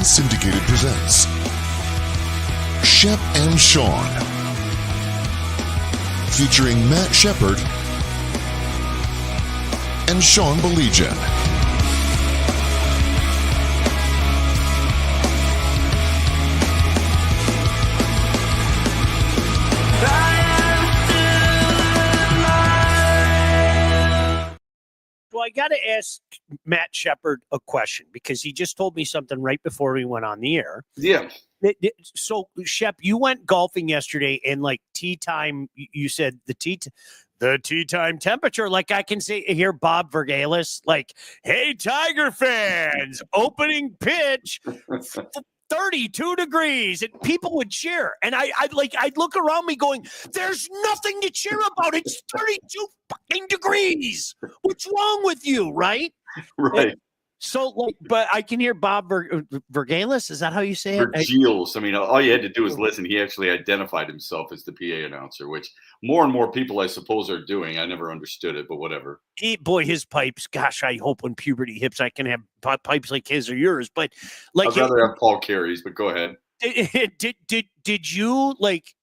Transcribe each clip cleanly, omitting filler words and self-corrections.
Syndicated presents Shep and Sean, featuring Matt Shepard and Sean Baligian. Well, I got to ask Matt Shepard a question because he just told me something right before we went on the air. Yeah. So, Shep, you went golfing yesterday, and like tea time, you said the tea time temperature. Like I can hear Bob Vergalis, like, "Hey, Tiger fans, opening pitch." 32 degrees, and people would cheer. And I'd look around me going, there's nothing to cheer about. It's 32 fucking degrees. What's wrong with you? Right. Right. So, but I can hear Bob Vergalis. Is that how you say it? Vergils. I mean, all you had to do was listen. He actually identified himself as the PA announcer, which more and more people, I suppose, are doing. I never understood it, but whatever. Boy, his pipes. Gosh, I hope when puberty hits, I can have pipes like his or yours. But like, I'd rather have Paul Carey's. But go ahead. Did you like?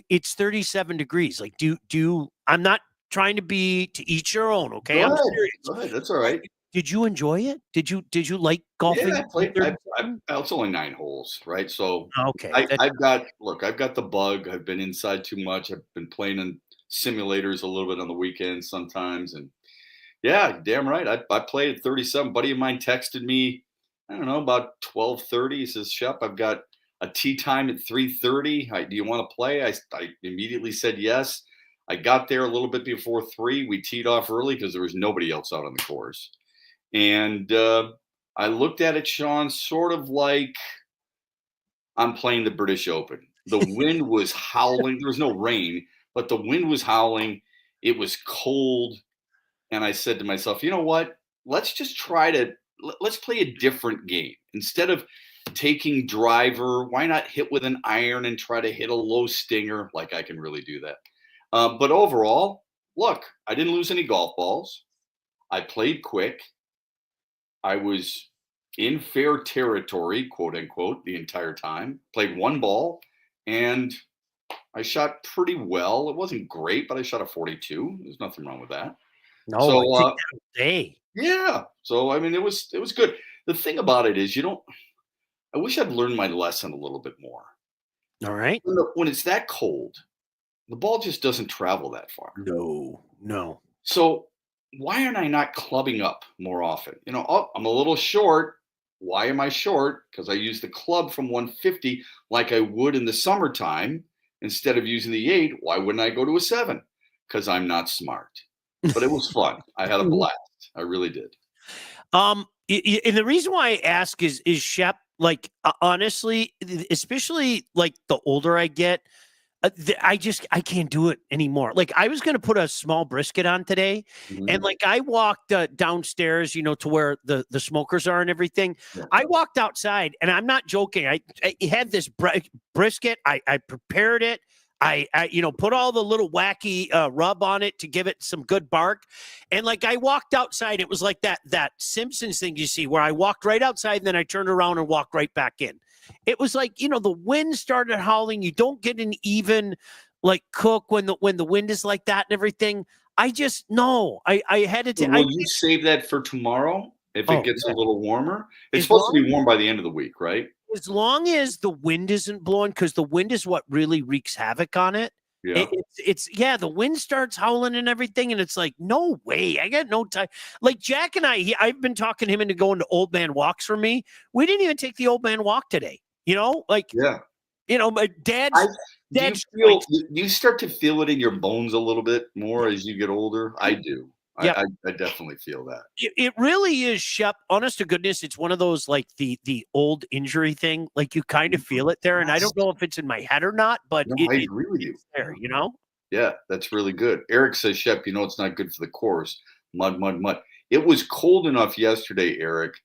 It's 37 degrees. Like, do I'm not trying to each your own. Okay, Go I'm ahead. serious. Go ahead. That's all right. Did you enjoy it? Did you like golfing? Yeah, I played. It's only 9 holes, right? So okay, I've got the bug. I've been inside too much. I've been playing in simulators a little bit on the weekends sometimes, and yeah, damn right. I played at 37. A buddy of mine texted me, I don't know, about 12:30. He says, "Shep, I've got a tee time at 3:30. Do you want to play?" I immediately said yes. I got there a little bit before 3. We teed off early because there was nobody else out on the course. And I looked at it, Sean, sort of like I'm playing the British Open. The wind was howling. There was no rain, but the wind was howling. It was cold. And I said to myself, you know what? Let's just let's play a different game. Instead of taking driver, why not hit with an iron and try to hit a low stinger? Like I can really do that. But overall, look, I didn't lose any golf balls. I played quick. I was in fair territory, quote unquote, the entire time. Played 1 ball, and I shot pretty well. It wasn't great, but I shot a 42. There's nothing wrong with that. No, So, hey. Yeah. So I mean, it was good. The thing about it is, I wish I'd learned my lesson a little bit more. All right. When it's that cold, the ball just doesn't travel that far. No. So why aren't I not clubbing up more often? I'm a little short. Why am I short? Because I use the club from 150 like I would in the summertime instead of using the 8. Why wouldn't I go to a 7? Because I'm not smart. But it was fun. I had a blast. I really did. And the reason why I ask is Shep, like, honestly, especially like the older I get, I can't do it anymore. Like I was going to put a small brisket on today, and like I walked downstairs, to where the smokers are and everything. Yeah. I walked outside, and I'm not joking. I had this brisket. I prepared it. I put all the little wacky rub on it to give it some good bark. And like I walked outside, it was like that Simpsons thing you see where I walked right outside and then I turned around and walked right back in. It was like, the wind started howling. You don't get an even like cook when the wind is like that and everything. I just no. I had to take. Will you save that for tomorrow if it gets a little warmer? It's supposed to be warm by the end of the week, right? As long as the wind isn't blowing, because the wind is what really wreaks havoc on it. Yeah. The wind starts howling and everything, and it's like, no way, I got no time. Like Jack and I've been talking him into going to old man walks for me. We didn't even take the old man walk today. My dad's. Do you start to feel it in your bones a little bit more as you get older? I do. Yep. I definitely feel that. It really is, Shep. Honest to goodness, it's one of those like the old injury thing. Like you kind of feel it there, and I don't know if it's in my head or not, but I agree with you. There, Yeah, that's really good. Eric says, Shep, it's not good for the course. Mud. It was cold enough yesterday, Eric,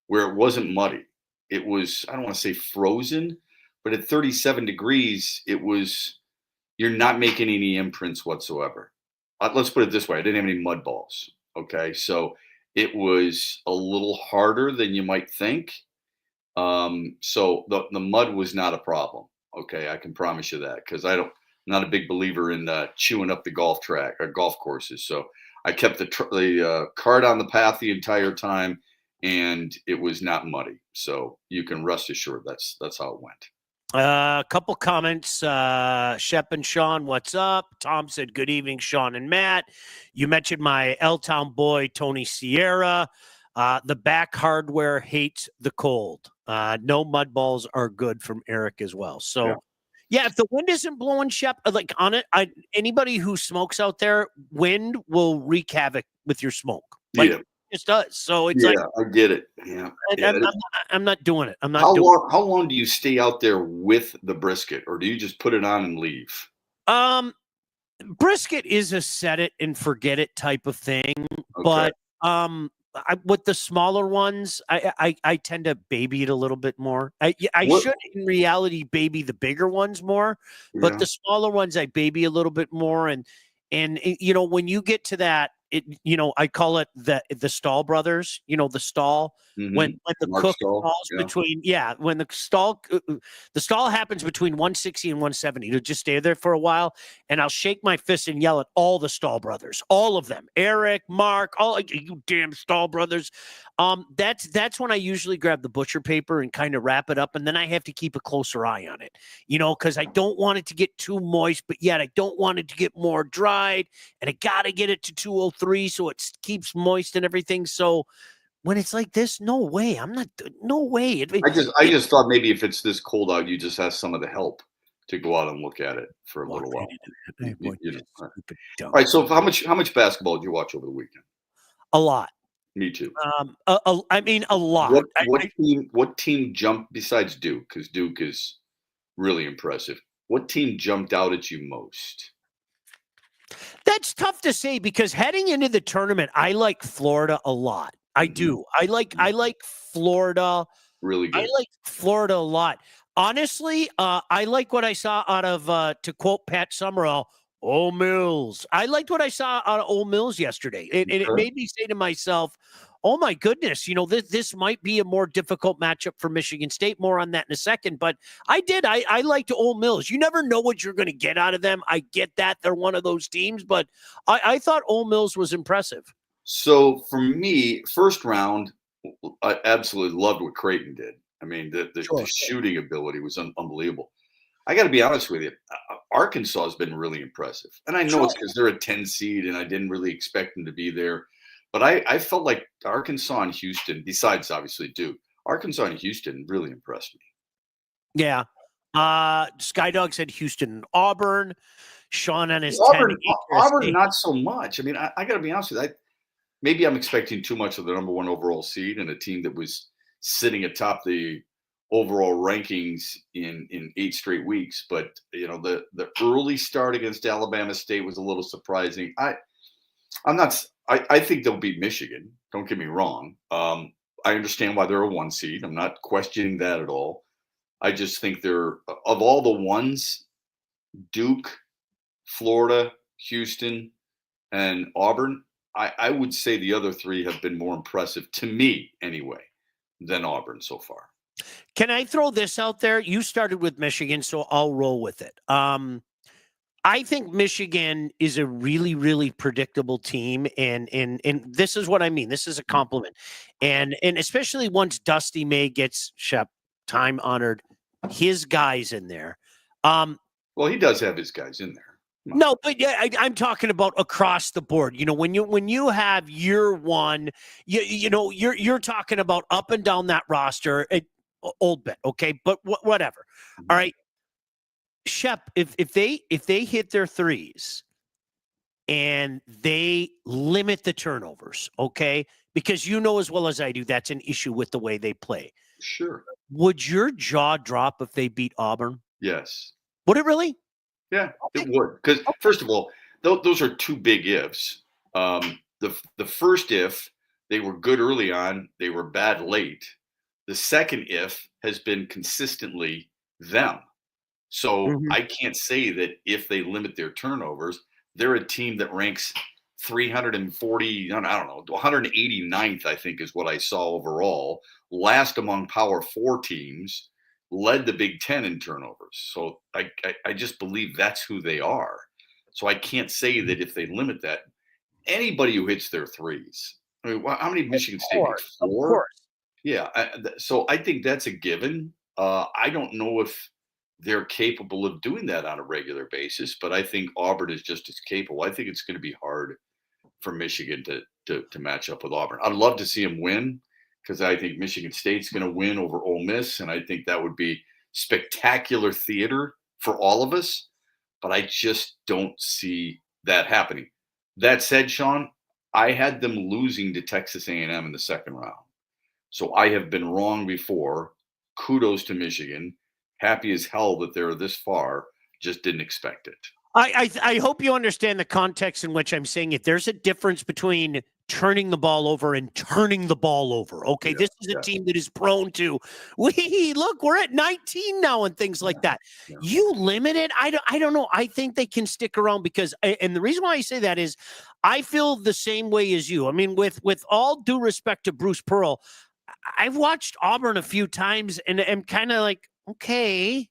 where it wasn't muddy. It was, I don't want to say frozen, but at 37 degrees, you're not making any imprints whatsoever. Let's put it this way. I didn't have any mud balls. Okay. So it was a little harder than you might think. So the mud was not a problem. Okay, I can promise you that because I'm not a big believer in chewing up the golf track or golf courses. So I kept the cart on the path the entire time, and it was not muddy. So you can rest assured that's how it went. A couple comments. Shep and Sean, what's up? Tom said, good evening, Sean and Matt. You mentioned my L-Town boy, Tony Sierra. The back hardware hates the cold. No mud balls are good from Eric as well. So, yeah, if the wind isn't blowing, Shep, like on it, anybody who smokes out there, wind will wreak havoc with your smoke. Like, Yeah. it just does. So it's like, I get it. Yeah. I'm not doing it. I'm not How doing long? How long do you stay out there with the brisket, or do you just put it on and leave? Brisket is a set it and forget it type of thing, Okay. but with the smaller ones, I tend to baby it a little bit more. I should in reality baby the bigger ones more, but the smaller ones I baby a little bit more. And when you get to that, I call it the Stall brothers. The stall when the Mark cook Stall, falls between when the stall happens between 160 and 170. It'll just stay there for a while, and I'll shake my fist and yell at all the Stall brothers, all of them, Eric, Mark, all you damn Stall brothers. That's when I usually grab the butcher paper and kind of wrap it up, and then I have to keep a closer eye on it, because I don't want it to get too moist, but yet I don't want it to get more dried, and I gotta get it to 203 so it keeps moist and everything. So when it's like this, no way. No way. I just thought maybe if it's this cold out, you just ask some of the help to go out and look at it for a little while. All right. So how much basketball did you watch over the weekend? A lot. Me too. I mean, a lot. What team jumped besides Duke? Because Duke is really impressive. What team jumped out at you most? That's tough to say because heading into the tournament, I like Florida a lot. I do. I like Florida. Really good. I like Florida a lot. Honestly, I like what I saw out of, to quote Pat Summerall, Ole Mills. I liked what I saw out of Ole Mills yesterday. And it made me say to myself, oh my goodness, this might be a more difficult matchup for Michigan State. More on that in a second. But I liked Ole Mills. You never know what you're going to get out of them. I get that. They're one of those teams. But I thought Ole Mills was impressive. So for me, first round, I absolutely loved what Creighton did. I mean, the shooting ability was unbelievable. I got to be honest with you. Arkansas has been really impressive. And I know it's because they're a 10 seed and I didn't really expect them to be there. But I felt like Arkansas and Houston, besides obviously Duke, Arkansas and Houston really impressed me. Yeah. Skydog said Houston and Auburn. Sean on his Auburn, not so much. I mean, I got to be honest with you. Maybe I'm expecting too much of the number one overall seed and a team that was sitting atop the overall rankings in 8 straight weeks. But, the early start against Alabama State was a little surprising. I think they'll beat Michigan. Don't get me wrong. I understand why they're a 1 seed. I'm not questioning that at all. I just think they're, of all the ones, Duke, Florida, Houston, and Auburn, I would say the other 3 have been more impressive to me anyway than Auburn so far. Can I throw this out there? You started with Michigan, so I'll roll with it. I think Michigan is a really, really predictable team, and this is what I mean. This is a compliment, and especially once Dusty May gets Shep time honored, his guys in there. Well, he does have his guys in there. No, but yeah, I'm talking about across the board. When you have year one, you're talking about up and down that roster. Old bit, okay, but whatever. All right, Shep, if they hit their threes and they limit the turnovers, okay, because as well as I do, that's an issue with the way they play. Sure. Would your jaw drop if they beat Auburn? Yes. Would it really? Yeah, it would. Because first of all, those are 2 big ifs. The first if, they were good early on, they were bad late. The second if has been consistently them. So I can't say that if they limit their turnovers, they're a team that ranks 340, I don't know, 189th, I think is what I saw overall. Last among Power 4 teams, led the Big Ten in turnovers. So I just believe that's who they are. So I can't say that if they limit that, anybody who hits their threes. I mean, how many Michigan State hit? Of 4? course. Yeah. So I think that's a given. I don't know if they're capable of doing that on a regular basis, but I think Auburn is just as capable. I think it's going to be hard for Michigan to match up with Auburn. I'd love to see them win because I think Michigan State's going to win over Ole Miss, and I think that would be spectacular theater for all of us. But I just don't see that happening. That said, Sean, I had them losing to Texas A&M in the second round. So I have been wrong before. Kudos to Michigan. Happy as hell that they're this far. Just didn't expect it. I hope you understand the context in which I'm saying it. There's a difference between turning the ball over and turning the ball over. Okay, this is a team that is prone to, look, we're at 19 now and things like that. Yeah. You limit it. I don't know. I think they can stick around because, and the reason why I say that is I feel the same way as you. I mean, with all due respect to Bruce Pearl, I've watched Auburn a few times and I'm kind of like, okay,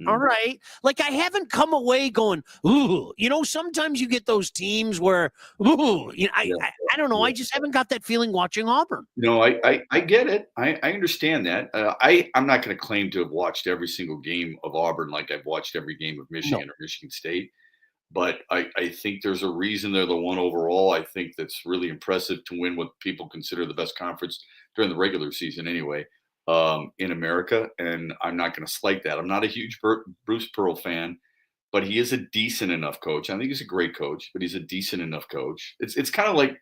all right. Like I haven't come away going, ooh, sometimes you get those teams where, ooh, I don't know. I just haven't got that feeling watching Auburn. No, I get it. I understand that. I'm not going to claim to have watched every single game of Auburn like I've watched every game of Michigan or Michigan State. But I think there's a reason they're the one overall. I think that's really impressive to win what people consider the best conference during the regular season anyway. In America, and I'm not going to slight that. I'm not a huge Bruce Pearl fan, but he is a decent enough coach. I think he's a great coach, but he's a decent enough coach. It's kind of like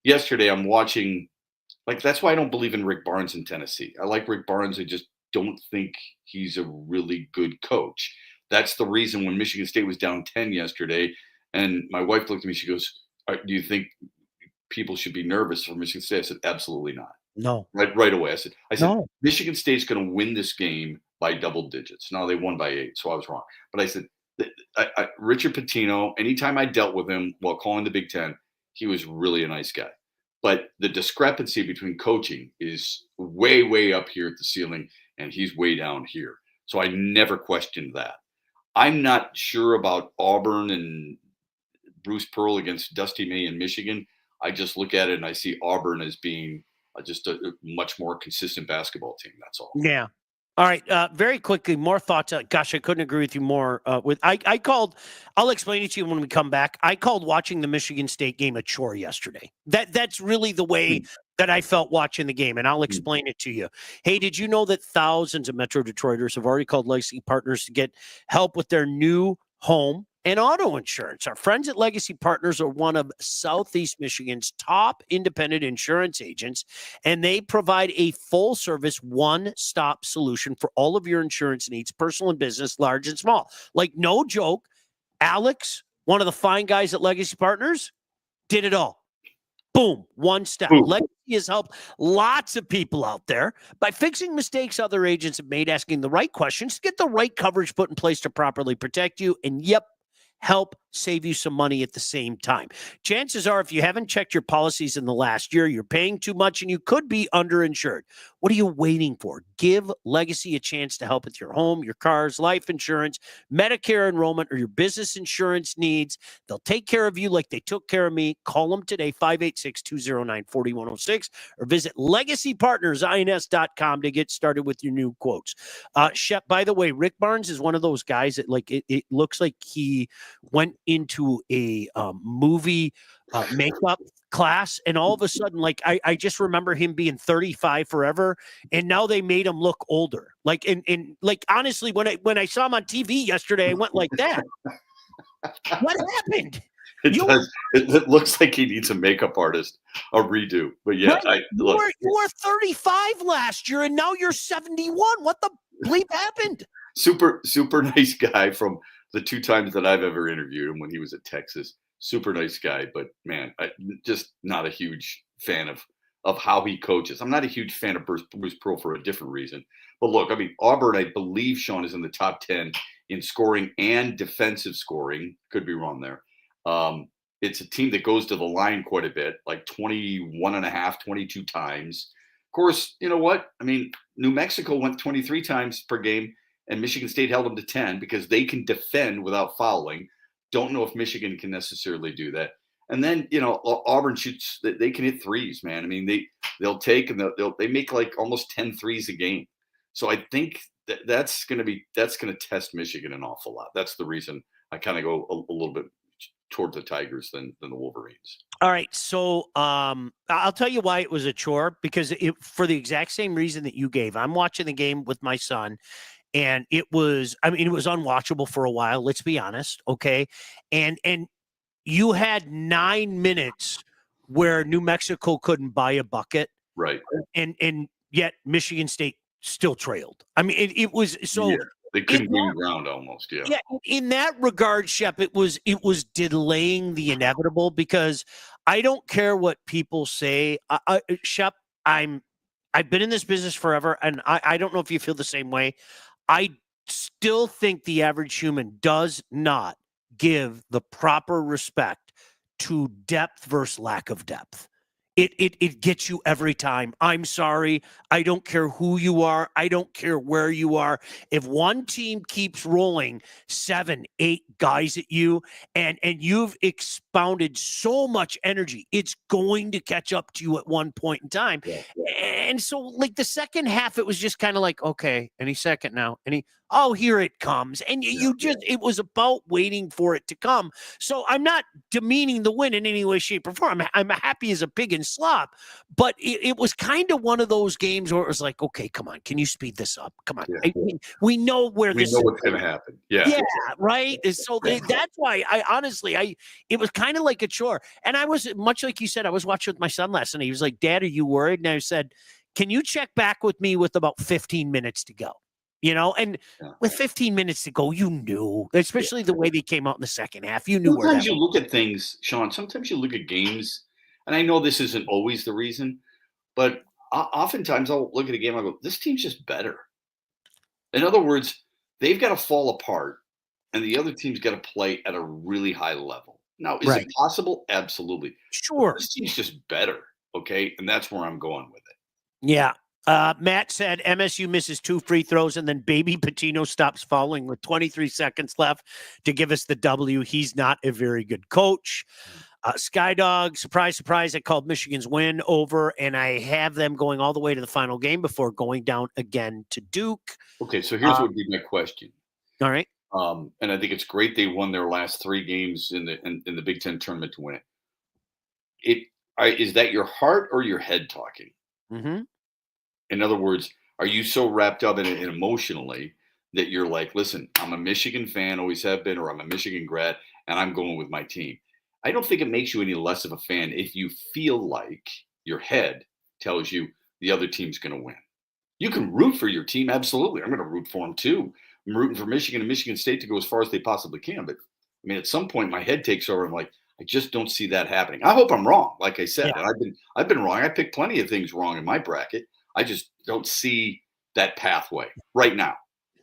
yesterday I'm watching, like that's why I don't believe in Rick Barnes in Tennessee. I like Rick Barnes. I just don't think he's a really good coach. That's the reason when Michigan State was down 10 yesterday, and my wife looked at me, she goes, do you think people should be nervous for Michigan State? I said, absolutely not. No. Right away. I said, no. Michigan State's going to win this game by double digits. No, they won by 8, so I was wrong. But I said, Richard Pitino, anytime I dealt with him while calling the Big Ten, he was really a nice guy. But the discrepancy between coaching is way, way up here at the ceiling, and he's way down here. So I never questioned that. I'm not sure about Auburn and Bruce Pearl against Dusty May in Michigan. I just look at it and I see Auburn as being just a much more consistent basketball team. That's all. Yeah. All right. Very quickly, more thoughts. Gosh, I couldn't agree with you more. I called. I'll explain it to you when we come back. I called watching the Michigan State game a chore yesterday. That's really the way that I felt watching the game, and I'll explain it to you. Hey, did you know that thousands of Metro Detroiters have already called Legacy Partners to get help with their new home and auto insurance? Our friends at Legacy Partners are one of Southeast Michigan's top independent insurance agents, and they provide a full-service, one-stop solution for all of your insurance needs, personal and business, large and small. Like, no joke, Alex, one of the fine guys at Legacy Partners, did it all. Boom, one step. Legacy has helped lots of people out there by fixing mistakes other agents have made, asking the right questions to get the right coverage put in place to properly protect you, and help save you some money at the same time. Chances are, if you haven't checked your policies in the last year, you're paying too much and you could be underinsured. What are you waiting for? Give Legacy a chance to help with your home, your cars, life insurance, Medicare enrollment, or your business insurance needs. They'll take care of you like they took care of me. Call them today, 586-209-4106, or visit legacypartnersins.com to get started with your new quotes. Shep, by the way, Rick Barnes is one of those guys that it looks like he went into a movie makeup class, and all of a sudden, I just remember him being 35 forever, and now they made him look older. Honestly, when I saw him on TV yesterday, I went like that. What happened? It looks like he needs a makeup artist, a redo. But yeah, right. You were 35 last year, and now you're 71. What the bleep happened? Super nice guy from the 2 times that I've ever interviewed him when he was at Texas. Super nice guy, but man, just not a huge fan of how he coaches. I'm not a huge fan of Bruce Pearl for a different reason. But look, I mean, Auburn, I believe, Sean, is in the top 10 in scoring and defensive scoring. Could be wrong there. It's a team that goes to the line quite a bit, like 21 and a half, 22 times. Of course, you know what? I mean, New Mexico went 23 times per game, and Michigan State held them to 10 because they can defend without fouling. Don't know if Michigan can necessarily do that. And then, Auburn shoots, they can hit threes, man. I mean, they'll take and they make like almost 10 threes a game. So I think that's going to test Michigan an awful lot. That's the reason I kind of go a little bit toward the Tigers than the Wolverines. All right. So I'll tell you why it was a chore, because for the exact same reason that you gave. I'm watching the game with my son, and it was unwatchable for a while. Let's be honest. Okay. And you had 9 minutes where New Mexico couldn't buy a bucket. Right. And yet Michigan State still trailed. I mean, it was so. Yeah. They couldn't be around almost, yeah. Yeah, in that regard, Shep, it was delaying the inevitable, because I don't care what people say. Shep, I've been in this business forever, and I don't know if you feel the same way. I still think the average human does not give the proper respect to depth versus lack of depth. It gets you every time. I'm sorry. I don't care who you are. I don't care where you are. If one team keeps rolling 7, 8 guys at you, and you've expounded so much energy, it's going to catch up to you at one point in time. Yeah. And so, like, the second half, it was just kind of like, okay, any second now. Here it comes. And it was about waiting for it to come. So I'm not demeaning the win in any way, shape, or form. I'm happy as a pig in slop. But it was kind of one of those games where it was like, okay, come on. Can you speed this up? Come on. Yeah. We know where we this know what's going to happen. Yeah. Yeah, right. And so that's why it was kind of like a chore. And I was, much like you said, I was watching with my son last night. He was like, Dad, are you worried? And I said, can you check back with me with about 15 minutes to go? And with 15 minutes to go, you knew, especially the way they came out in the second half, you knew. Sometimes you look at things, Sean, sometimes you look at games, and I know this isn't always the reason, but oftentimes I'll look at a game and I go, this team's just better. In other words, they've got to fall apart, and the other team's got to play at a really high level. Now, is it possible? Absolutely. Sure. But this team's just better, okay? And that's where I'm going with it. Yeah. Matt said MSU misses 2 free throws, and then Baby Patino stops fouling with 23 seconds left to give us the W. He's not a very good coach. Skydog, surprise, surprise, I called Michigan's win over, and I have them going all the way to the final game before going down again to Duke. Okay, so here's what would be my question. All right. And I think it's great they won their last 3 games in the Big Ten tournament to win it. Is that your heart or your head talking? Mm-hmm. In other words, are you so wrapped up in it emotionally that you're like, listen, I'm a Michigan fan, always have been, or I'm a Michigan grad, and I'm going with my team. I don't think it makes you any less of a fan if you feel like your head tells you the other team's going to win. You can root for your team, absolutely. I'm going to root for them too. I'm rooting for Michigan and Michigan State to go as far as they possibly can. But, I mean, at some point, my head takes over. I'm like, I just don't see that happening. I hope I'm wrong, like I said. Yeah. And I've been wrong. I picked plenty of things wrong in my bracket. I just don't see that pathway right now.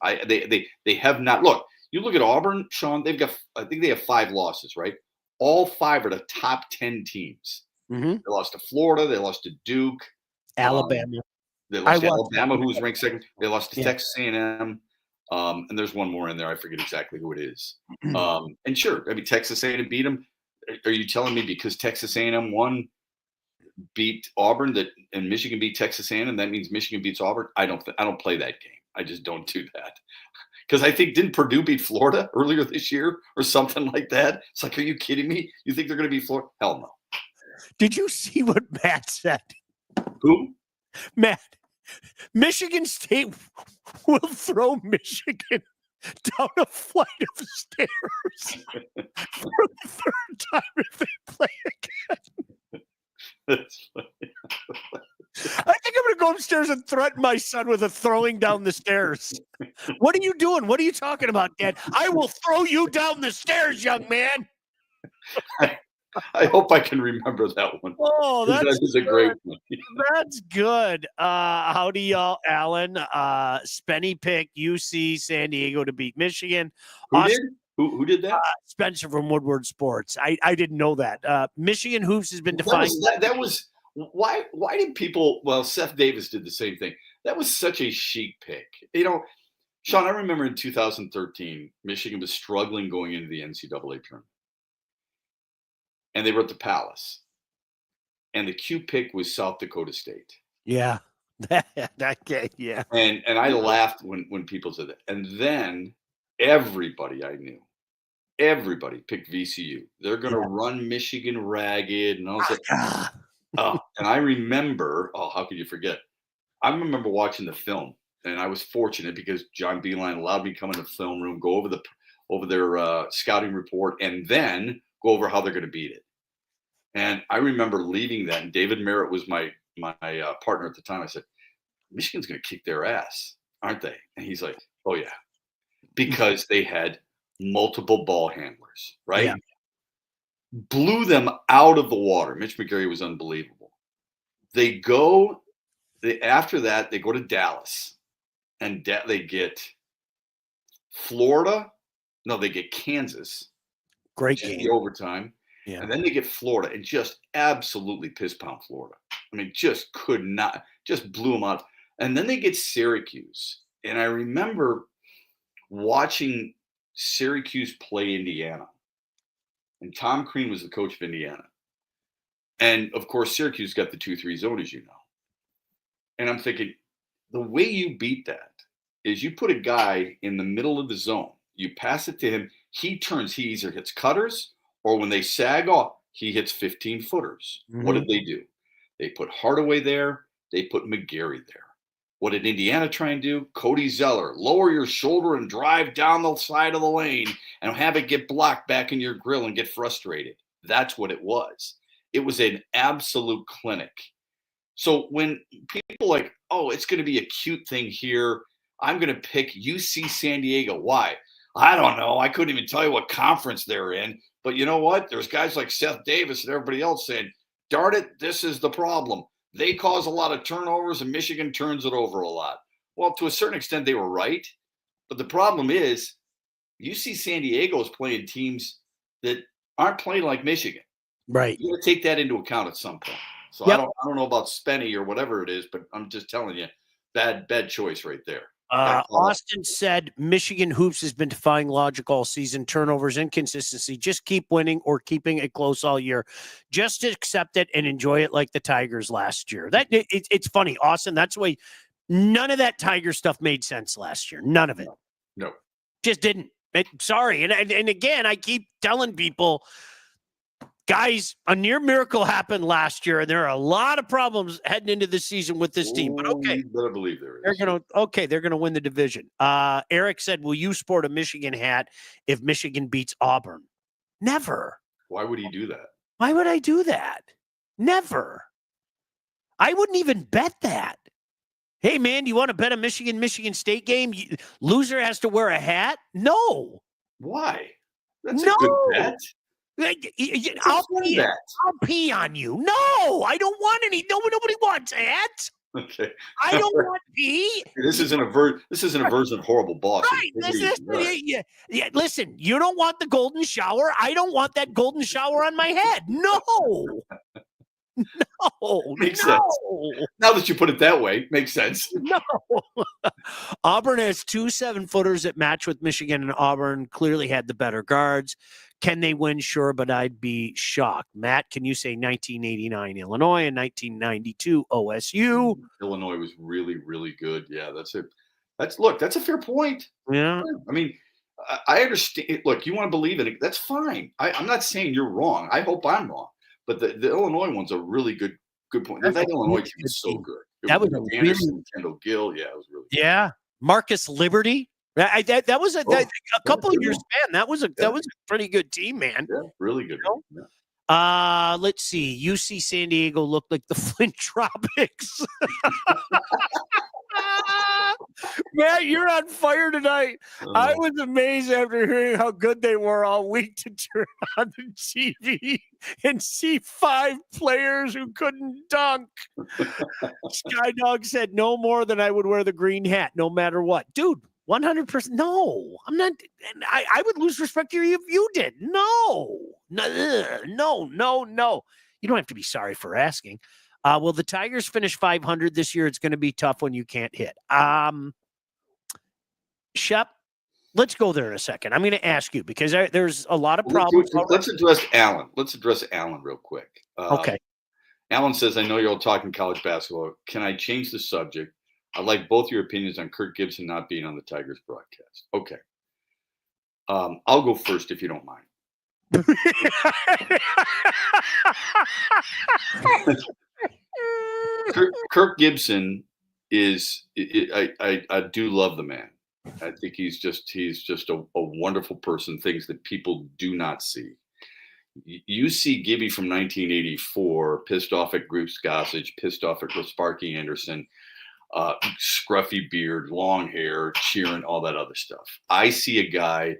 They have not. Look, you look at Auburn, Sean. I think they have 5 losses, right? All 5 are the top 10 teams. Mm-hmm. They lost to Florida. They lost to Duke, Alabama. They lost to Alabama, who was ranked second. They lost to Texas A&M, and there's one more in there. I forget exactly who it is. And sure, I mean Texas A&M beat them. Are you telling me because Texas A&M beat Auburn and Michigan beat Texas A&M, that means Michigan beats Auburn? I don't play that game. I just don't do that. Because I think, didn't Purdue beat Florida earlier this year or something like that? It's like, are you kidding me? You think they're going to beat Florida? Hell no. Did you see what Matt said? Who? Matt, Michigan State will throw Michigan down a flight of stairs for the 3rd time if they play again. That's funny. I think I'm going to go upstairs and threaten my son with a throwing down the stairs. What are you doing? What are you talking about, Dad? I will throw you down the stairs, young man. I hope I can remember that one. Oh, that is a great one. That's good. Howdy, y'all. Alan, Spenny picked UC San Diego to beat Michigan. Who did? Who did that? Spencer from Woodward Sports. I didn't know that. Michigan hoops has been defined. That was why did people? Well, Seth Davis did the same thing. That was such a chic pick. Sean, I remember in 2013, Michigan was struggling going into the NCAA tournament, and they were at the Palace, and the Q pick was South Dakota State. Yeah, that guy. Yeah, and I laughed when people said that, and then everybody I knew. Everybody picked VCU. They're going to run Michigan ragged. And I was like, and I remember, how could you forget? I remember watching the film, and I was fortunate because John Beeline allowed me to come in the film room, go over their scouting report, and then go over how they're going to beat it. And I remember leaving that, and David Merritt was my partner at the time. I said, Michigan's going to kick their ass, aren't they? And he's like, oh, yeah, because they had multiple ball handlers, right? Yeah. Blew them out of the water. Mitch McGary was unbelievable. After that, they go to Dallas, and they get Florida. No, they get Kansas. Great game. The overtime. Yeah. And then they get Florida and just absolutely piss pound Florida. I mean, just blew them out. And then they get Syracuse. And I remember watching Syracuse play Indiana, and Tom Crean was the coach of Indiana, and of course Syracuse got the 2-3 zone, as you know. And I'm thinking, the way you beat that is you put a guy in the middle of the zone, you pass it to him, he either hits cutters, or when they sag off, he hits 15-footers. Mm-hmm. What did they do? They put Hardaway there, they put McGary there. What did Indiana try and do? Cody Zeller, lower your shoulder and drive down the side of the lane and have it get blocked back in your grill and get frustrated. That's what it was. It was an absolute clinic. So when people like, oh, it's going to be a cute thing here, I'm going to pick UC San Diego. Why? I don't know. I couldn't even tell you what conference they're in. But you know what? There's guys like Seth Davis and everybody else saying, darn it, this is the problem. They cause a lot of turnovers, and Michigan turns it over a lot. Well, to a certain extent, they were right. But the problem is UC San Diego is playing teams that aren't playing like Michigan. Right. You got to take that into account at some point. So yep. I don't know about Spenny or whatever it is, but I'm just telling you, bad choice right there. Austin said Michigan hoops has been defying logic all season. Turnovers, inconsistency. Just keep winning or keeping it close all year. Just accept it and enjoy it like the Tigers last year. It's funny, Austin. That's why none of that Tiger stuff made sense last year. None of it. No. Just didn't. Sorry. And again, I keep telling people, guys, a near miracle happened last year, and there are a lot of problems heading into the season with this team. But okay, you better believe there is. They're gonna win the division. Eric said, "Will you sport a Michigan hat if Michigan beats Auburn?" Never. Why would he do that? Why would I do that? Never. I wouldn't even bet that. Hey, man, do you want to bet a Michigan State game? Loser has to wear a hat? No. Why? That's a good bet. I'll pee on you. No, I don't want any. Nobody wants that. Okay. I don't want pee. This isn't a version of Horrible Boss. Right. Yeah. Listen, you don't want the golden shower. I don't want that golden shower on my head. No. Makes sense. Now that you put it that way, makes sense. No. Auburn has 2 7-footers that match with Michigan, and Auburn clearly had the better guards. Can they win? Sure, but I'd be shocked. Matt, can you say 1989 Illinois and 1992 OSU? Illinois was really, really good. Yeah, that's it. That's a fair point. Yeah. I mean, I understand. Look, you want to believe in it. That's fine. I'm not saying you're wrong. I hope I'm wrong. But the Illinois one's a really good point. That Illinois team is so good. That was Anderson, Kendall Gill. Yeah, it was really good. Yeah. Marcus Liberty. That was a couple of years span. That was a pretty good team, man. Yeah, really good. You know? Yeah. Let's see. UC San Diego looked like the Flint Tropics. Matt, you're on fire tonight. I was amazed after hearing how good they were all week to turn on the TV and see 5 players who couldn't dunk. Skydog said no more than I would wear the green hat, no matter what. Dude, 100%. No, I'm not. And I would lose respect to you if you did. No. You don't have to be sorry for asking. Will the Tigers finish 500 this year? It's going to be tough when you can't hit. Shep, let's go there in a second. I'm going to ask you because there's a lot of problems. Let's address Alan. Let's address Alan real quick. Okay. Alan says, I know you're all talking college basketball. Can I change the subject? I'd like both your opinions on Kirk Gibson not being on the Tigers broadcast. Okay. I'll go first if you don't mind. Kirk Gibson is I do love the man. I think he's just a wonderful person, things that people do not see. You see Gibby from 1984, pissed off at Groups Gossage, pissed off at Sparky Anderson, scruffy beard, long hair, cheering, all that other stuff. I see a guy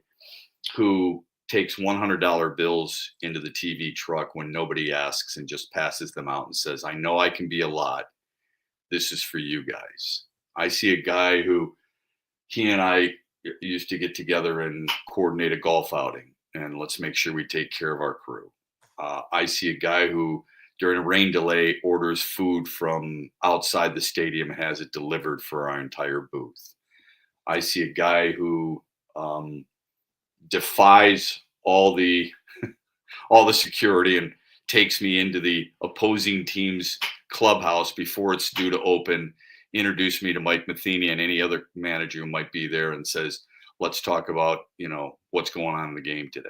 who takes $100 bills into the TV truck when nobody asks and just passes them out and says, I know I can be a lot. This is for you guys. I see a guy who he and I used to get together and coordinate a golf outing, and let's make sure we take care of our crew. I see a guy who, during a rain delay, orders food from outside the stadium and has it delivered for our entire booth. I see a guy who defies all the security and takes me into the opposing team's clubhouse before it's due to open, introduce me to Mike Matheny and any other manager who might be there, and says, let's talk about, what's going on in the game today.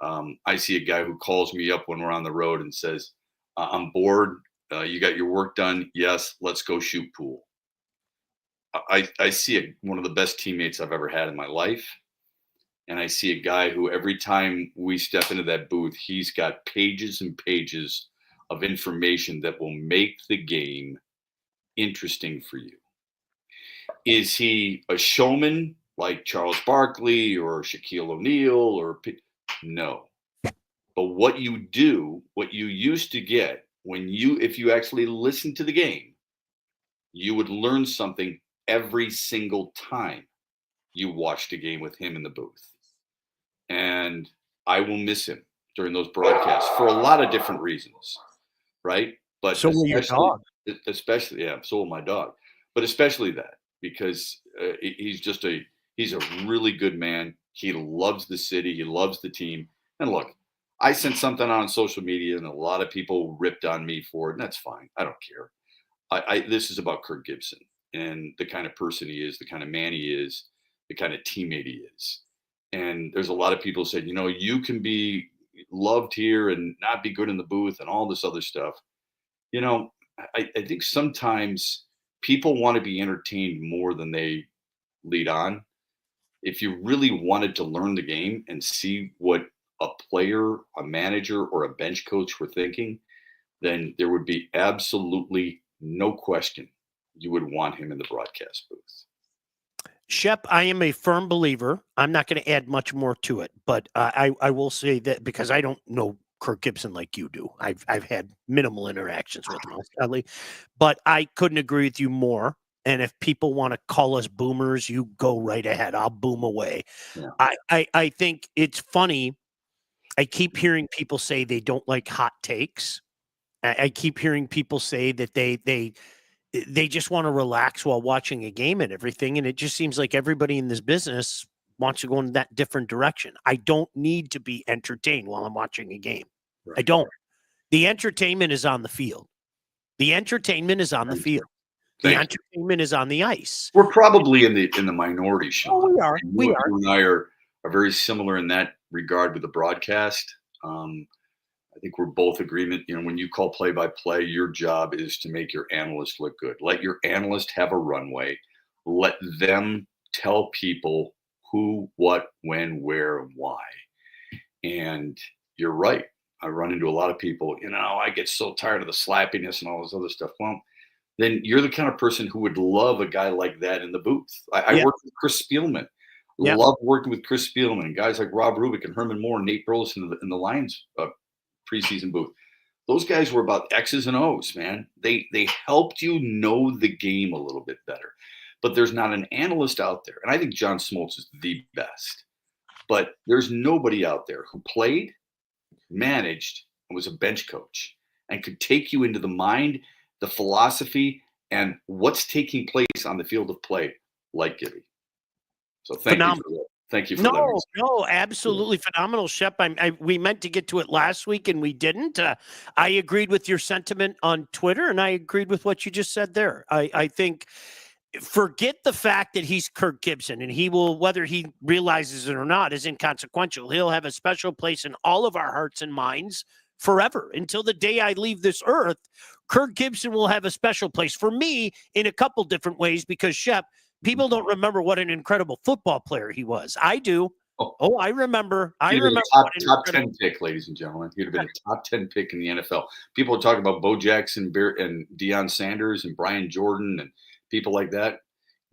I see a guy who calls me up when we're on the road and says, I'm bored. You got your work done? Yes, let's go shoot pool. I see one of the best teammates I've ever had in my life. And I see a guy who every time we step into that booth, he's got pages and pages of information that will make the game interesting for you. Is he a showman like Charles Barkley or Shaquille O'Neal or no? But what you used to get if you actually listened to the game, you would learn something every single time you watched a game with him in the booth. And I will miss him during those broadcasts for a lot of different reasons, right? But so will your dog. Especially, yeah, so will my dog. But especially that, because he's a really good man. He loves the city. He loves the team. And look, I sent something on social media and a lot of people ripped on me for it, and that's fine. I don't care. This is about Kirk Gibson and the kind of person he is, the kind of man he is, the kind of teammate he is. And there's a lot of people said, you can be loved here and not be good in the booth and all this other stuff. I think sometimes people want to be entertained more than they lead on. If you really wanted to learn the game and see what a player, a manager, or a bench coach were thinking, then there would be absolutely no question you would want him in the broadcast booth. Shep, I am a firm believer. I'm not going to add much more to it, but I will say that because I don't know Kirk Gibson like you do. I've had minimal interactions with him, sadly, but I couldn't agree with you more. And if people want to call us boomers, you go right ahead. I'll boom away. Yeah. I think it's funny. I keep hearing people say they don't like hot takes. I keep hearing people say that they just want to relax while watching a game and everything. And it just seems like everybody in this business wants to go in that different direction. I don't need to be entertained while I'm watching a game. Right. I don't. The entertainment is on the field. The entertainment is on the field. The entertainment is on the ice. We're probably in the minority, Sean. Oh, we are. You and I are very similar in that regard with the broadcast. I think we're both agreement. When you call play-by-play, your job is to make your analyst look good. Let your analyst have a runway. Let them tell people who, what, when, where, and why. And you're right. I run into a lot of people, I get so tired of the slappiness and all this other stuff. Well, then you're the kind of person who would love a guy like that in the booth. I worked with Chris Spielman. Yeah. Love working with Chris Spielman. Guys like Rob Rubik and Herman Moore and Nate Burleson in the Lions preseason booth. Those guys were about X's and O's, man. They helped you know the game a little bit better. but there's not an analyst out there. And I think John Smoltz is the best. But there's nobody out there who played, managed, and was a bench coach and could take you into the mind, the philosophy, and what's taking place on the field of play like Gibby. So thank you for that. No, absolutely phenomenal, Shep. We meant to get to it last week and we didn't. I agreed with your sentiment on Twitter, and I agreed with what you just said there. I think forget the fact that he's Kirk Gibson, and he will, whether he realizes it or not, is inconsequential. He'll have a special place in all of our hearts and minds forever until the day I leave this earth. Kirk Gibson will have a special place for me in a couple different ways because, Shep, people don't remember what an incredible football player he was. I do. Oh, I remember. I remember. Top 10 pick, ladies and gentlemen. He'd have been a top 10 pick in the NFL. People are talking about Bo Jackson and Deion Sanders and Brian Jordan and people like that.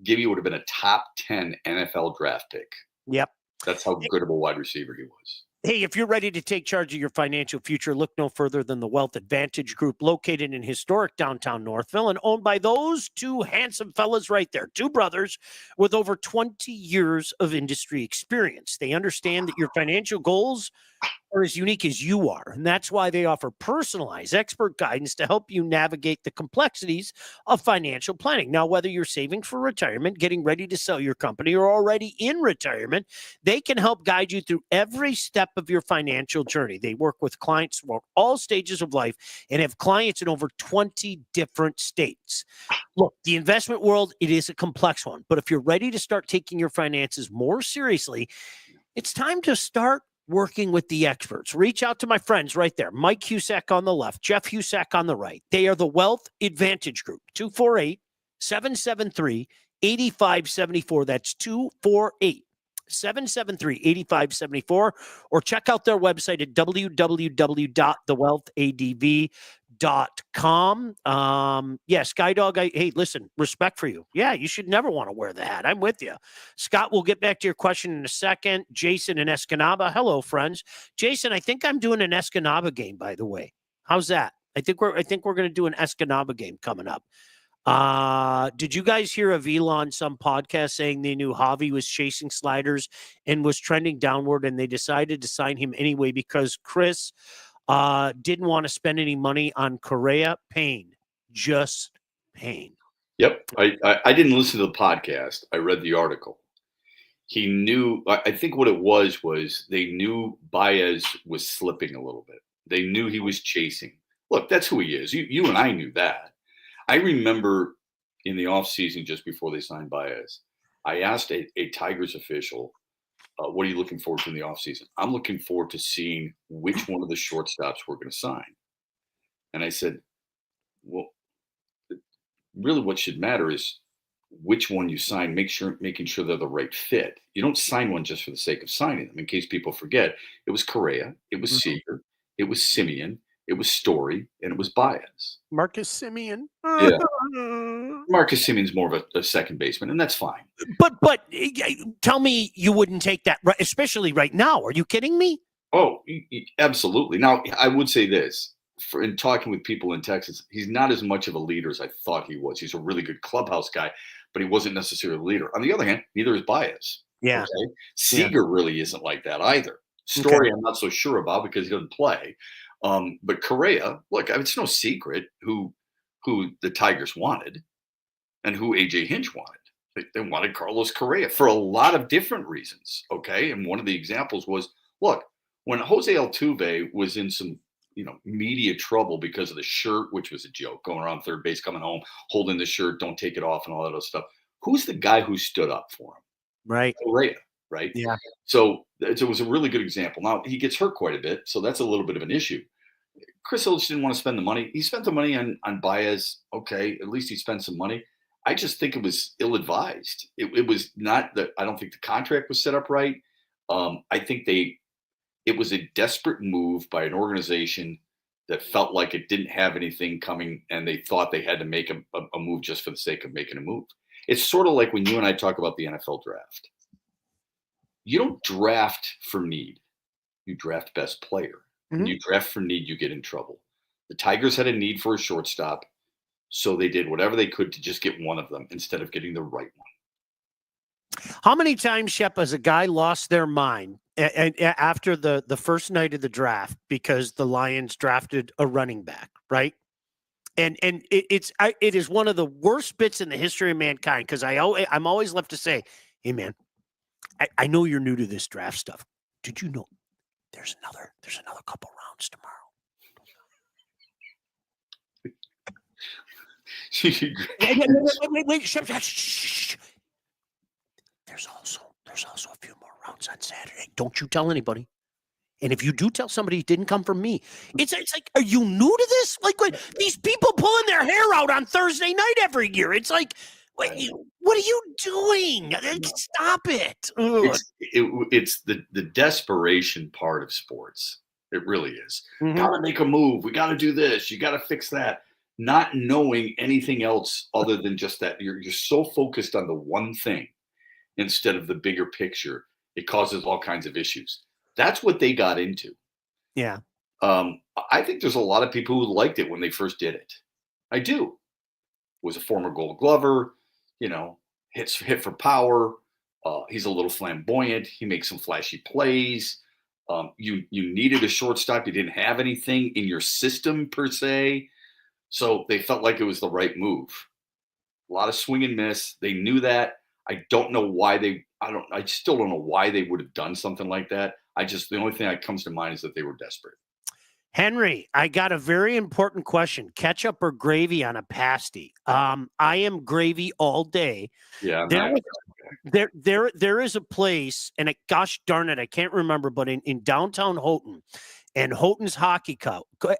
Gibby would have been a top 10 NFL draft pick. Yep. That's how good of a wide receiver he was. Hey, if you're ready to take charge of your financial future, look no further than the Wealth Advantage Group, located in historic downtown Northville and owned by those two handsome fellas right there, two brothers with over 20 years of industry experience. They understand that your financial goals are as unique as you are, and that's why they offer personalized expert guidance to help you navigate the complexities of financial planning. Now, whether you're saving for retirement, getting ready to sell your company, or already in retirement, they can help guide you through every step of your financial journey. They work with clients for all stages of life and have clients in over 20 different states. Look, the investment world, it is a complex one, but if you're ready to start taking your finances more seriously, it's time to start working with the experts. Reach out to my friends right there. Mike Husak on the left, Jeff Husak on the right. They are the Wealth Advantage Group, 248-773-8574. That's 248-773-8574. Or check out their website at www.thewealthadv.com. Yeah, Skydog, hey, listen, respect for you. Yeah, you should never want to wear the hat. I'm with you. Scott, we'll get back to your question in a second. Jason and Escanaba. Hello, friends. Jason, I think I'm doing an Escanaba game, by the way. How's that? I think we're going to do an Escanaba game coming up. Did you guys hear of Elon, some podcast saying they knew Javi was chasing sliders and was trending downward, and they decided to sign him anyway because Chris didn't want to spend any money on Correa? Pain. Just pain. Yep. I didn't listen to the podcast. I read the article. He knew, I think what it was they knew Baez was slipping a little bit. They knew he was chasing. Look, that's who he is. You and I knew that. I remember in the offseason, just before they signed Baez, I asked a Tigers official, what are you looking forward to in the offseason? I'm looking forward to seeing which one of the shortstops we're going to sign. And I said, well, really what should matter is which one you sign, making sure they're the right fit. You don't sign one just for the sake of signing them. In case people forget, it was Correa, it was Seager, it was Simeon, it was Story, and it was Baez. Marcus Simeon. Yeah. Marcus Simeon's more of a second baseman, and that's fine. But tell me you wouldn't take that, especially right now. Are you kidding me? Oh, absolutely. Now, I would say this. In talking with people in Texas, he's not as much of a leader as I thought he was. He's a really good clubhouse guy, but he wasn't necessarily a leader. On the other hand, neither is Baez. Yeah. Okay? Seager really isn't like that either. Story, I'm not so sure about because he doesn't play. But Correa, look, it's no secret who the Tigers wanted and who AJ Hinch wanted. They wanted Carlos Correa for a lot of different reasons. Okay. And one of the examples was, look, when Jose Altuve was in some, media trouble because of the shirt, which was a joke, going around third base, coming home, holding the shirt, don't take it off and all that other stuff. Who's the guy who stood up for him? Right. Correa, right? Yeah. So it was a really good example. Now, he gets hurt quite a bit, so that's a little bit of an issue. Chris Ilitch didn't want to spend the money. He spent the money on Baez. Okay, at least he spent some money. I just think it was ill-advised. It was not that. I don't think the contract was set up right. I think it was a desperate move by an organization that felt like it didn't have anything coming, and they thought they had to make a move just for the sake of making a move. It's sort of like when you and I talk about the NFL draft. You don't draft for need. You draft best player. When you draft for need, you get in trouble. The Tigers had a need for a shortstop. So they did whatever they could to just get one of them instead of getting the right one. How many times, Shep, has a guy lost their mind after the first night of the draft because the Lions drafted a running back, right? And it is one of the worst bits in the history of mankind, because I'm always left to say, hey man, I know you're new to this draft stuff. Did you know there's another couple rounds tomorrow? Wait, shh. There's also a few more rounds on Saturday. Don't you tell anybody. And if you do tell somebody, it didn't come from me. It's like, are you new to this? Like, these people pulling their hair out on Thursday night every year. It's like, what are you doing? Stop it. It's the desperation part of sports. It really is. Mhm. Gotta make a move. We gotta do this. You gotta fix that. Not knowing anything else other than just that. You're so focused on the one thing instead of the bigger picture. It causes all kinds of issues. That's what they got into. Yeah. I think there's a lot of people who liked it when they first did it. I do. Was a former Gold Glover, hit for power. He's a little flamboyant. He makes some flashy plays. You needed a shortstop. You didn't have anything in your system per se. So they felt like it was the right move. A lot of swing and miss. They knew that. I don't know why I still don't know why they would have done something like that. The only thing that comes to mind is that they were desperate. Henry, I got a very important question. Ketchup or gravy on a pasty? I am gravy all day. Yeah. There is a place, and gosh darn it, I can't remember, but in downtown Houghton, and Houghton's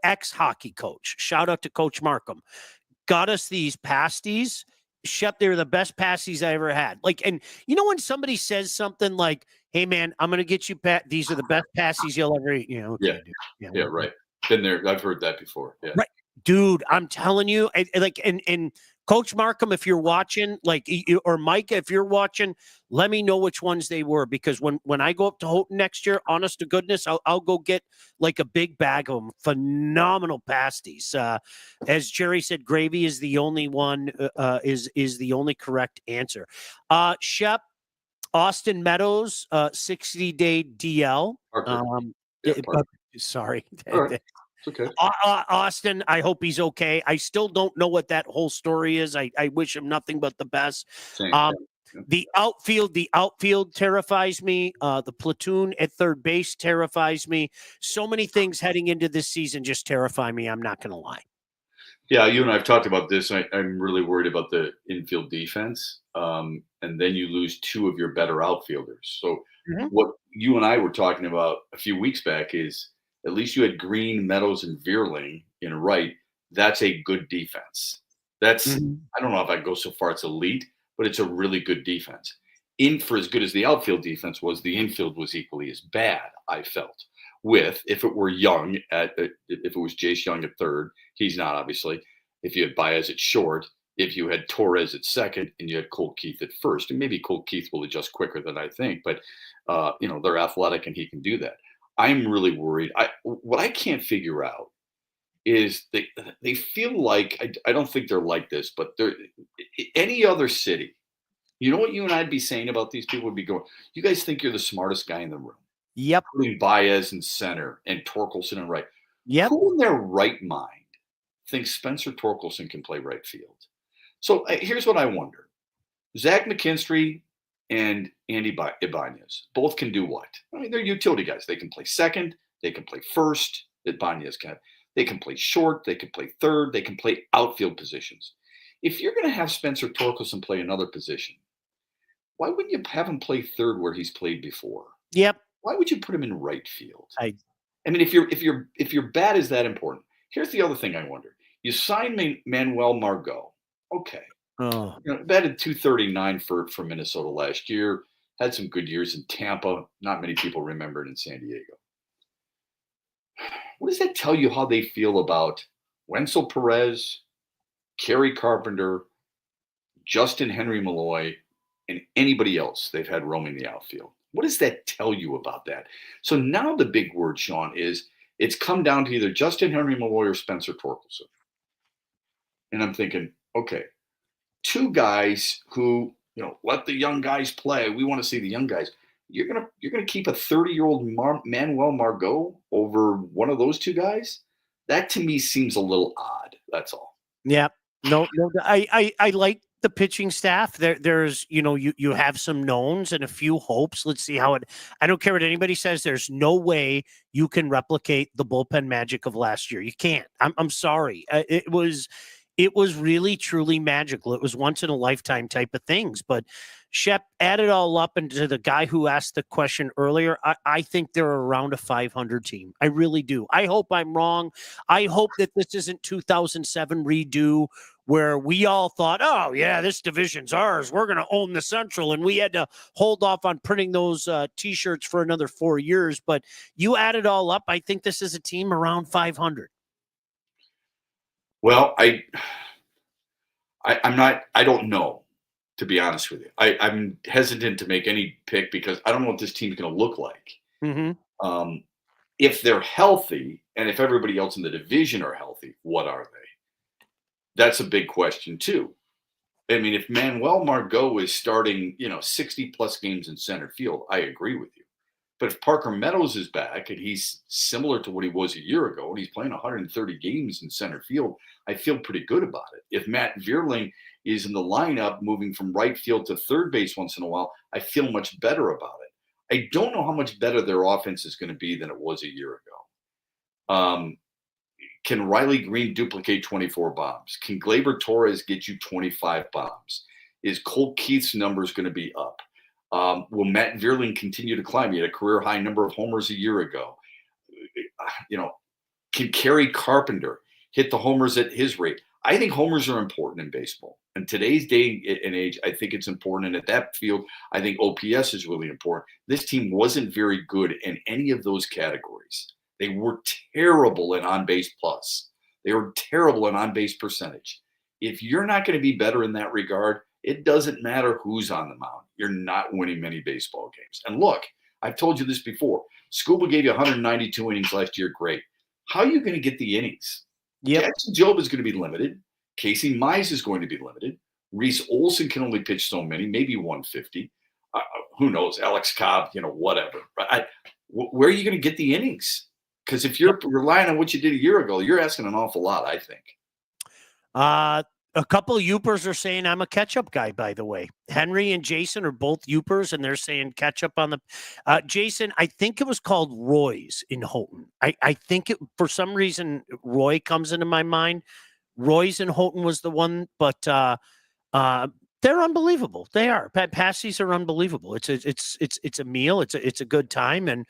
ex-hockey coach, shout out to Coach Markham, got us these pasties. Shep, they're the best pasties I ever had. Like, and when somebody says something like, hey man, I'm going to get you these are the best pasties you'll ever eat. Okay, dude. Yeah, right. Been there. I've heard that before. Yeah. Right. Dude, I'm telling you, and Coach Markham, if you're watching, or Mike, if you're watching, let me know which ones they were, because when I go up to Houghton next year, honest to goodness, I'll go get like a big bag of them. Phenomenal pasties. As Jerry said, gravy is the only one, is the only correct answer. Shep, Austin Meadows, 60-day DL. Sorry. Right. It's okay. Austin, I hope he's okay. I still don't know what that whole story is. I wish him nothing but the best. The outfield terrifies me. The platoon at third base terrifies me. So many things heading into this season just terrify me. I'm not going to lie. Yeah, you and I have talked about this. I'm really worried about the infield defense. And then you lose two of your better outfielders. So what you and I were talking about a few weeks back is, at least you had Green, Meadows, and Veerling in right. That's a good defense. That's I don't know if I go so far it's elite, but it's a really good defense. For as good as the outfield defense was, the infield was equally as bad, I felt. If it were Young if it was Jace Young at third, he's not obviously. If you had Baez at short, if you had Torres at second, and you had Cole Keith at first, and maybe Cole Keith will adjust quicker than I think, but they're athletic and he can do that. I'm really worried. What I can't figure out is they feel like, I don't think they're like this, but they're any other city. You know what you and I'd be saying about these people would be going, you guys think you're the smartest guy in the room. Yep. Putting Baez in center and Torkelson in right. Yep. Who in their right mind thinks Spencer Torkelson can play right field? So here's what I wonder. Zach McKinstry and Andy Ibanez both can do what? I mean, they're utility guys. They can play second. They can play first. Ibanez can. They can play short. They can play third. They can play outfield positions. If you're going to have Spencer Torkelson play another position, why wouldn't you have him play third where he's played before? Yep. Why would you put him in right field? I mean, if your bat is that important, here's the other thing I wonder. You sign Manuel Margot. Okay. Oh. Batted 239 for Minnesota last year. Had some good years in Tampa. Not many people remember it in San Diego. What does that tell you how they feel about Wenzel Perez, Kerry Carpenter, Justin Henry Malloy, and anybody else they've had roaming the outfield? What does that tell you about that? So now the big word, Sean, is it's come down to either Justin Henry Malloy or Spencer Torkelson. And I'm thinking, okay, two guys who, let the young guys play. We want to see the young guys. You're gonna keep a 30-year-old Manuel Margot over one of those two guys? That to me seems a little odd. That's all. Yeah. No, I like the pitching staff. There's, you have some knowns and a few hopes. Let's see how I don't care what anybody says. There's no way you can replicate the bullpen magic of last year. You can't. I'm sorry. It was really, truly magical. It was once in a lifetime type of things. But Shep, add it all up, and to the guy who asked the question earlier, I think they're around a 500 team. I really do. I hope I'm wrong. I hope that this isn't 2007 redo where we all thought, oh, yeah, this division's ours. We're going to own the Central. And we had to hold off on printing those T-shirts for another 4 years. But you add it all up, I think this is a team around 500. Well, I'm not. I don't know, to be honest with you. I'm hesitant to make any pick because I don't know what this team's going to look like. Mm-hmm. If they're healthy, and if everybody else in the division are healthy, what are they? That's a big question too. I mean, if Manuel Margot is starting, 60 plus games in center field, I agree with you. But if Parker Meadows is back and he's similar to what he was a year ago and he's playing 130 games in center field, I feel pretty good about it. If Matt Vierling is in the lineup moving from right field to third base once in a while, I feel much better about it. I don't know how much better their offense is going to be than it was a year ago. Can Riley Green duplicate 24 bombs? Can Gleyber Torres get you 25 bombs? Is Colt Keith's numbers going to be up? Will Matt Vierling continue to climb? He had a career high number of homers a year ago. Can Kerry Carpenter hit the homers at his rate? I think homers are important in baseball. In today's day and age, I think it's important. And at that field, I think OPS is really important. This team wasn't very good in any of those categories. They were terrible in on-base plus. They were terrible in on-base percentage. If you're not going to be better in that regard, it doesn't matter who's on the mound. You're not winning many baseball games. And look, I've told you this before. Scuba gave you 192 innings last year. Great. How are you going to get the innings? Yep. Jackson Jobe is going to be limited. Casey Mize is going to be limited. Reese Olson can only pitch so many, maybe 150. Who knows? Alex Cobb, whatever. Where are you going to get the innings? Because if you're relying on what you did a year ago, you're asking an awful lot, I think. A couple of Youpers are saying I'm a catch-up guy, by the way. Henry and Jason are both Youpers, and they're saying catch-up on the Jason, I think it was called Roy's in Houghton. I think for some reason, Roy comes into my mind. Roy's in Houghton was the one, but they're unbelievable. They are. Passies are unbelievable. It's a meal. It's a good time. And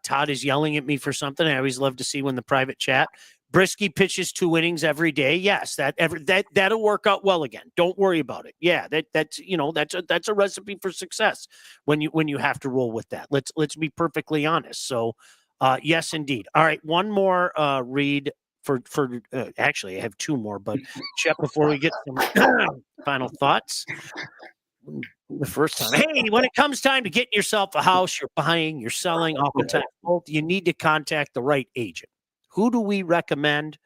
Todd is yelling at me for something. I always love to see when the private chat. Brisky pitches 2 innings every day. Yes, that'll work out well again. Don't worry about it. Yeah, that's a recipe for success when you have to roll with that. Let's be perfectly honest. So, yes, indeed. All right, one more read for actually I have 2 more, but Shep, before we get some final thoughts. The first time, hey, when it comes time to getting yourself a house, you're buying, you're selling, oftentimes both, you need to contact the right agent. Who do we recommend?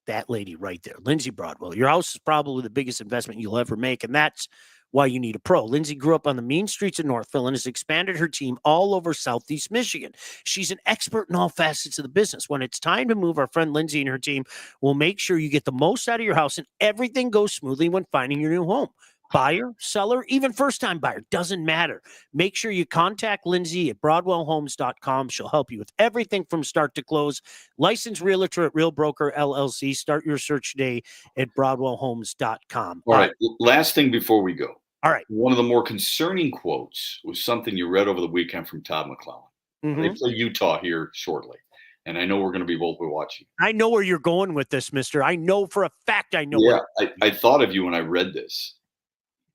That lady right there, Lindsay Broadwell. Your house is probably the biggest investment you'll ever make, and that's why you need a pro. Lindsay grew up on the mean streets of Northville and has expanded her team all over Southeast Michigan. She's an expert in all facets of the business. When it's time to move, our friend Lindsay and her team will make sure you get the most out of your house and everything goes smoothly when finding your new home. Buyer, seller, even first-time buyer, doesn't matter. Make sure you contact Lindsay at BroadwellHomes.com. She'll help you with everything from start to close. Licensed realtor at Real Broker LLC. Start your search today at BroadwellHomes.com. All right. Last thing before we go. All right. One of the more concerning quotes was something you read over the weekend from Todd McClellan. Mm-hmm. They play Utah here shortly. And I know we're going to be both watching. I know where you're going with this, mister. I know for a fact I know. Yeah, I thought of you when I read this.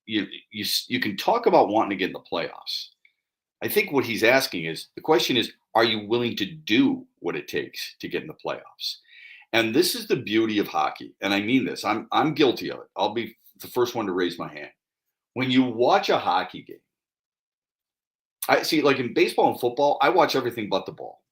You can talk about wanting to get in the playoffs. I think what he's asking is, the question is, are you willing to do what it takes to get in the playoffs? And this is the beauty of hockey. And I mean this. I'm guilty of it. I'll be the first one to raise my hand. When you watch a hockey game, I see, like in baseball and football, I watch everything but the ball.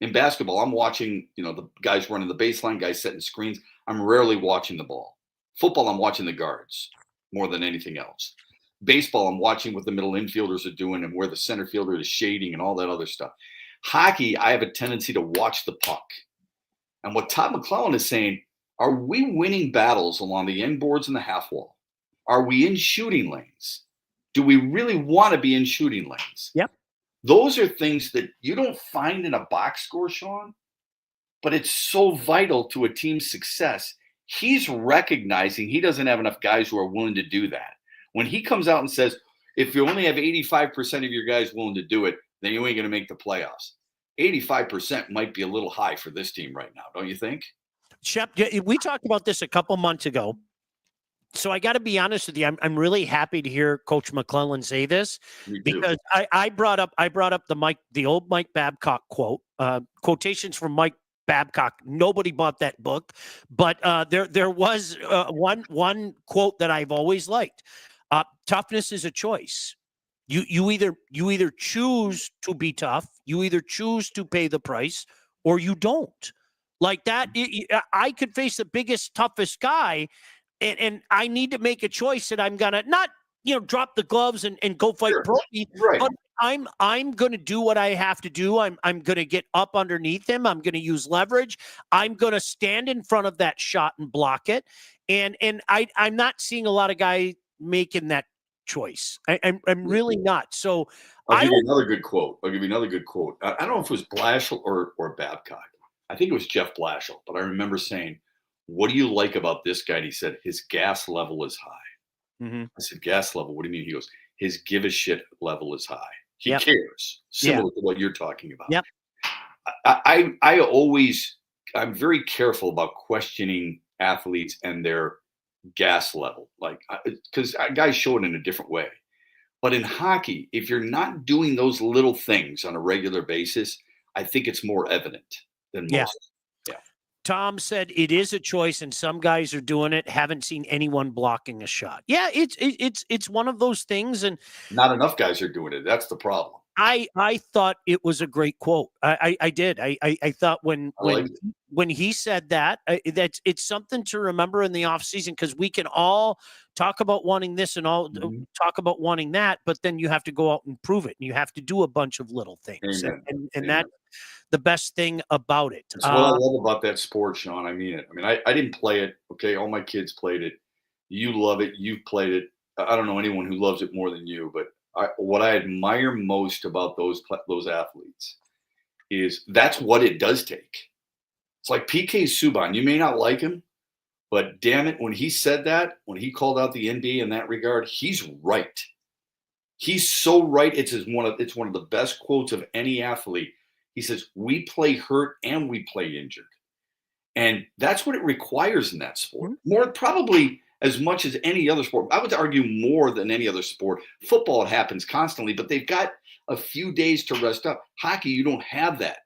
In basketball, I'm watching, the guys running the baseline, guys setting screens. I'm rarely watching the ball. Football, I'm watching the guards more than anything else. Baseball, I'm watching what the middle infielders are doing and where the center fielder is shading and all that other stuff. Hockey, I have a tendency to watch the puck. And what Todd McClellan is saying, are we winning battles along the end boards and the half wall? Are we in shooting lanes? Do we really want to be in shooting lanes? Yep. Those are things that you don't find in a box score, Sean, but it's so vital to a team's success. He's recognizing he doesn't have enough guys who are willing to do that. When he comes out and says, if you only have 85% of your guys willing to do it, then you ain't going to make the playoffs. 85% might be a little high for this team right now, don't you think? Shep, we talked about this a couple months ago. So I got to be honest with you. I'm really happy to hear Coach McClellan say this because I brought up the old Mike Babcock quote, quotations from Mike Babcock. Nobody bought that book, but there was one quote that I've always liked. Toughness is a choice. You either choose to be tough, you either choose to pay the price, or you don't. Like that, I could face the biggest, toughest guy. And I need to make a choice that I'm gonna not, drop the gloves and go fight Brody, right. but I'm gonna do what I have to do. I'm gonna get up underneath him. I'm gonna use leverage. I'm gonna stand in front of that shot and block it. And I'm not seeing a lot of guys making that choice. I'm really not. So I'll give you another good quote. I don't know if it was Blashill or Babcock. I think it was Jeff Blashill, but I remember saying, what do you like about this guy? And he said, his gas level is high. Mm-hmm. I said, gas level? What do you mean? He goes, his give a shit level is high. He Yep. cares, similar to what you're talking about. Yep. I'm very careful about questioning athletes and their gas level, because guys show it in a different way. But in hockey, if you're not doing those little things on a regular basis, I think it's more evident than most. Yeah. Tom said it is a choice, and some guys are doing it. Haven't seen anyone blocking a shot. Yeah, it's one of those things, and not enough guys are doing it. That's the problem. I thought it was a great quote. I did. I thought when he said that, it's something to remember in the offseason, because we can all talk about wanting this and all talk about wanting that, but then you have to go out and prove it, and you have to do a bunch of little things. Amen. And that's the best thing about it. That's what I love about that sport, Sean. I mean it. I mean, I didn't play it. Okay, all my kids played it. You love it. You've played it. I don't know anyone who loves it more than you, but what I admire most about those athletes is that's what it does take. It's like PK Subban. You may not like him, but damn it, when he said that, when he called out the NBA in that regard, he's right. He's so right. It's one of the best quotes of any athlete. He says, we play hurt and we play injured. And that's what it requires in that sport. More probably as much as any other sport. I would argue more than any other sport. Football, it happens constantly, but they've got a few days to rest up. Hockey, you don't have that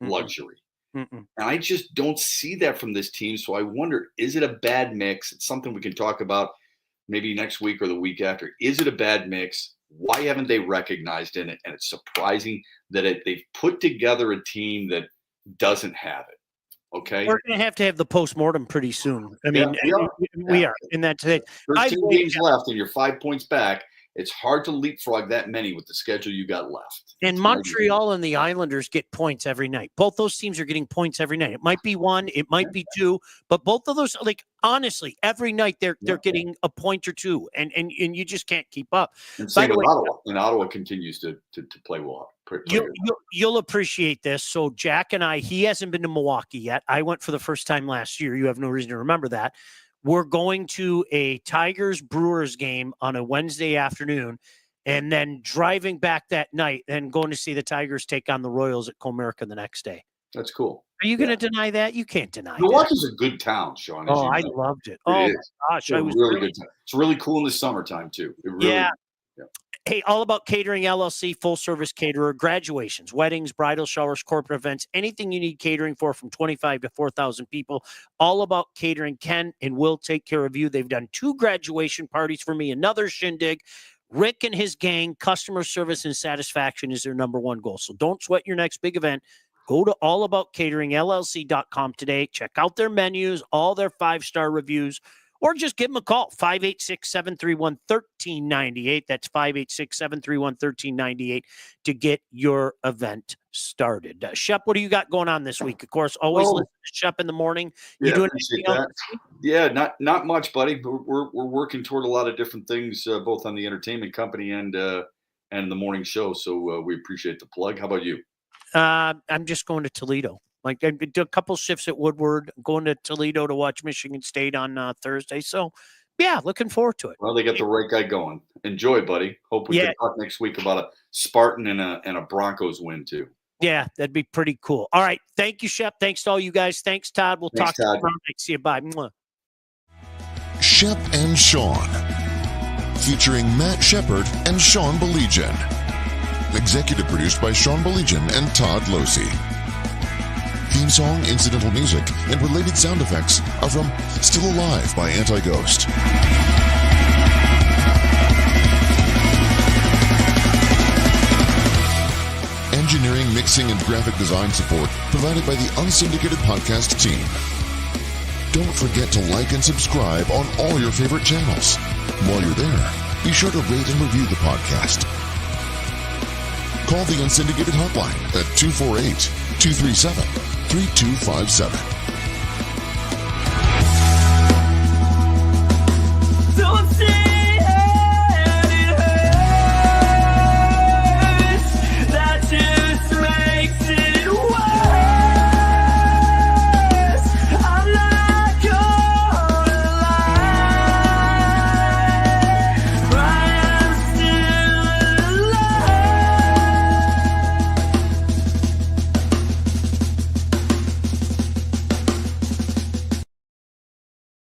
luxury. And I just don't see that from this team. So I wonder, is it a bad mix? It's something we can talk about maybe next week or the week after. Is it a bad mix? Why haven't they recognized in it? And it's surprising that they've put together a team that doesn't have it. Okay, we're going to have the postmortem pretty soon. I mean, we are. And that's it. 13 games left, and you're 5 points back. It's hard to leapfrog that many with the schedule you got left. And Montreal and the Islanders get points every night. Both those teams are getting points every night. It might be one, it might be two, but both of those, honestly, every night they're getting a point or two, and you just can't keep up. And same with Ottawa. And Ottawa continues to play well. You'll appreciate this. So Jack and I, he hasn't been to Milwaukee yet. I went for the first time last year. You have no reason to remember that. We're going to a Tigers-Brewers game on a Wednesday afternoon, and then driving back that night and going to see the Tigers take on the Royals at Comerica the next day. That's cool. Are you going to deny that? You can't deny Milwaukee's a good town, Sean. Oh, I loved it. Oh, my gosh. It was really good. It's really cool in the summertime, too. Yeah. Hey, All About Catering LLC, full-service caterer, graduations, weddings, bridal showers, corporate events, anything you need catering for from 25 to 4,000 people. All About Catering can and will take care of you. They've done 2 graduation parties for me, another shindig. Rick and his gang, customer service and satisfaction is their number one goal. So don't sweat your next big event. Go to allaboutcateringllc.com today. Check out their menus, all their 5-star reviews, or just give them a call, 586-731-1398. That's 586-731-1398 to get your event started. Shep, what do you got going on this week? Of course, always listen to Shep in the morning. You doing anything else? Yeah, not much, buddy. We're working toward a lot of different things, both on the entertainment company and the morning show. So we appreciate the plug. How about you? I'm just going to Toledo. Like I did a couple shifts at Woodward, going to Toledo to watch Michigan State on Thursday. So, yeah, looking forward to it. Well, they got the right guy going. Enjoy, buddy. Hope we can talk next week about a Spartan and a Broncos win too. Yeah, that'd be pretty cool. All right, thank you, Shep. Thanks to all you guys. Thanks, Todd. We'll talk to you tomorrow night. See you. Bye. Mwah. Shep and Sean, featuring Matt Shepard and Sean Baligian. Executive produced by Sean Baligian and Todd Losey. Theme song, incidental music, and related sound effects are from Still Alive by Anti-Ghost. Engineering, mixing, and graphic design support provided by the Unsyndicated Podcast team. Don't forget to like and subscribe on all your favorite channels. While you're there, be sure to rate and review the podcast. Call the Unsyndicated hotline at 248-237-3257.